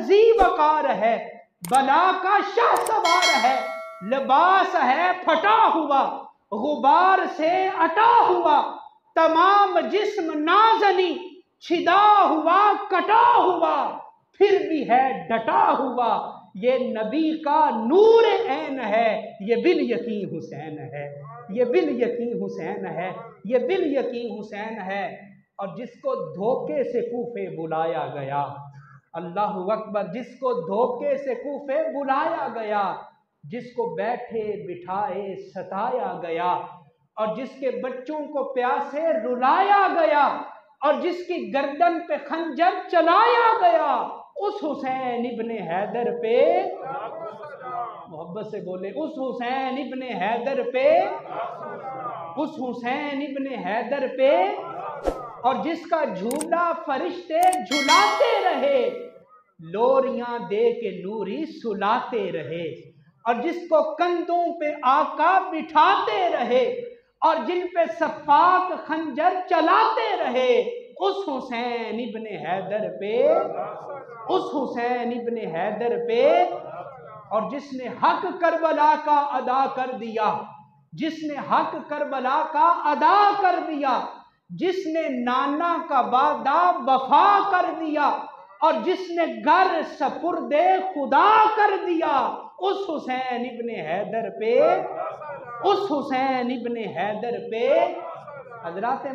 زی وقار ہے، بلا کا شاہ سوار ہے، لباس ہے پھٹا ہوا، غبار سے اٹا ہوا، تمام جسم نازنی، چھدا ہوا کٹا ہوا، پھر بھی ہے ڈٹا ہوا، یہ نبی کا نور عین ہے، یہ بالیقین حسین ہے، یہ بالیقین حسین ہے، یہ بالیقین حسین ہے۔ اور جس کو دھوکے سے کوفے بلایا گیا، اللہ اکبر، جس کو دھوکے سے کوفے بلایا گیا، جس کو بیٹھے بٹھائے ستایا گیا، اور جس کے بچوں کو پیاسے رلایا گیا، اور جس کی گردن پہ خنجر چلایا گیا، اس حسین ابن حیدر پہ، محبت سے بولے، اس حسین ابن حیدر پہ، اس حسین ابن حیدر پہ، اور جس کا جھولا فرشتے جھلاتے رہے، لوریاں دے کے نوری سلاتے رہے، اور جس کو کندھوں پہ آقا بٹھاتے رہے، اور جن پہ سفاک خنجر چلاتے رہے، اس حسین ابن حیدر پہ، اس حسین ابن حیدر پہ، اور جس نے حق کربلا کا ادا کر دیا، جس نے حق کربلا کا ادا کر دیا، جس نے نانا کا وعدہ وفا کر دیا، اور جس نے گھر سپرد خدا کر دیا، اس حسین ابن حیدر پہ، اس حسین ابن حیدر پہ حضرات